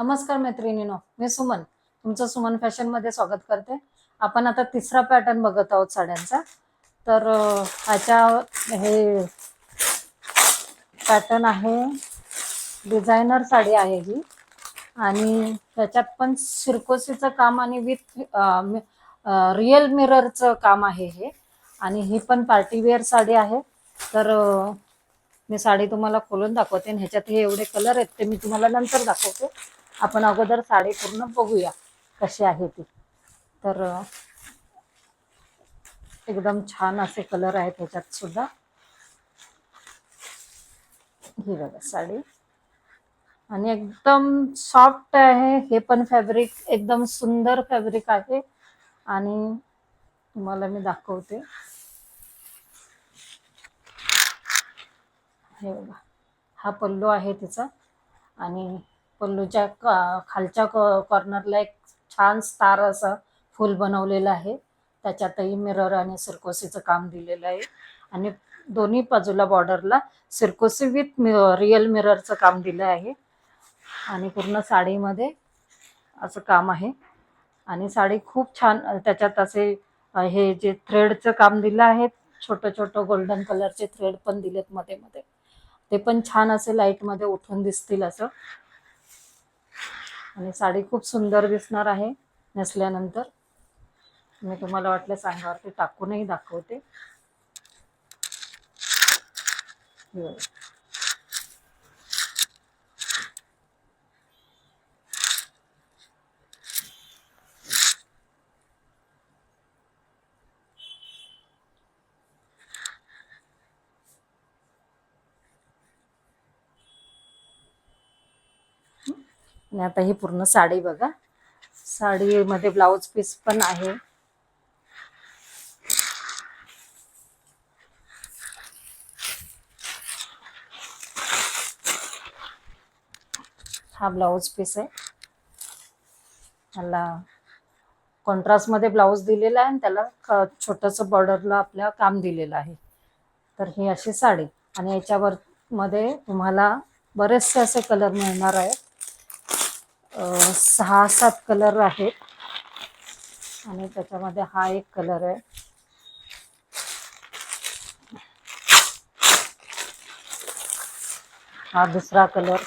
नमस्कार मैत्रिणींनो, मी सुमन तुमचं सुमन फॅशन मध्ये स्वागत करते. आपण आता तिसरा पॅटर्न बघत आहोत साड्यांचा. तर ह्याच्या हे पॅटर्न आहे, डिझायनर साडी आहे ही आणि त्याच्यात पण सिरकोसीचं काम आणि विथ रिअल मिररचं काम आहे हे. आणि ही पण पार्टी वेअर साडी आहे. तर मी साडी तुम्हाला खोलून दाखवते आणि ह्याच्यात हे एवढे कलर आहेत ते मी तुम्हाला नंतर दाखवते. आपण अगोदर साडी पूर्ण बघूया कशी आहे ती. तर एकदम छान असे कलर आहेत ह्याच्यात सुद्धा. ही बघा साडी आणि एकदम सॉफ्ट आहे. हे पण फॅब्रिक एकदम सुंदर फॅब्रिक आहे आणि तुम्हाला मी दाखवते. हे बघा, हा पल्लू आहे तिचा आणि पल्लूच्या खालच्या कॉर्नरला एक छान स्टार असं फुल बनवलेलं आहे. त्याच्यातही मिरर आणि सिरकोसीचं काम दिलेलं आहे आणि दोन्ही बाजूला बॉर्डरला सिरकोसी विथ रिअल मिररचं काम दिलं आहे आणि पूर्ण साडीमध्ये असं काम आहे. आणि साडी खूप छान, त्याच्यात असे हे जे थ्रेडचं काम दिलं आहे, छोटं छोटं गोल्डन कलरचे थ्रेड पण दिलेत मध्ये मध्ये. ते पण छान असे लाईट मध्ये उठून दिसतील असं. आणि साडी खूप सुंदर दिसणार आहे नेसल्यानंतर. मी तुम्हाला वाटलं सांगावरती टाकूनही दाखवते. आणि आता ही पूर्ण साडी बघा. साडीमध्ये ब्लाउज पीस पण आहे. हा ब्लाउज पीस आहे. ह्याला कॉन्ट्रास्ट मध्ये ब्लाउज दिलेला आहे आणि त्याला छोटंसं बॉर्डरला आपल्या काम दिलेलं आहे. तर ही अशी साडी आणि याच्यावर मध्ये तुम्हाला बरेचसे असे कलर मिळणार आहेत. 6-7 कलर आहेत आणि त्याच्यामध्ये हा एक कलर आहे. हा दुसरा कलर,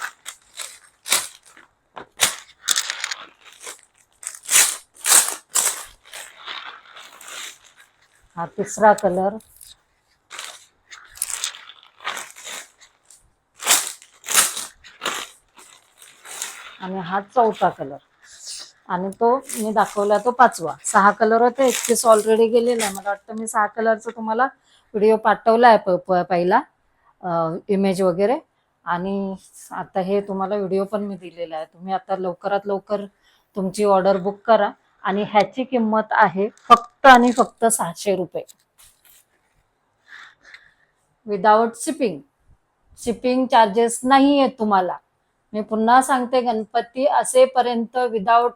हा तिसरा कलर, आणि हा चौथा कलर आणि तो मी दाखवला तो पाचवा. 6 कलर होते, 31 ऑलरेडी गेलेला आहे. मला वाटतं मी 6 कलरचा तुम्हाला व्हिडिओ पाठवला आहे पहिला, इमेज वगैरे. आणि आता हे तुम्हाला व्हिडिओ पण मी दिलेला आहे. तुम्ही आता लवकरात लवकर तुमची ऑर्डर बुक करा. आणि ह्याची किंमत आहे फक्त आणि फक्त 600 रुपये विदाउट शिपिंग. शिपिंग चार्जेस नाही आहेत तुम्हाला. मी पुन्हा सांगते, गणपती असेपर्यंत विदाउट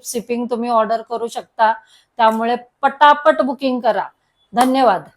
शिपिंग तुम्ही ऑर्डर करू शकता. त्यामुळे पटापट बुकिंग करा. धन्यवाद.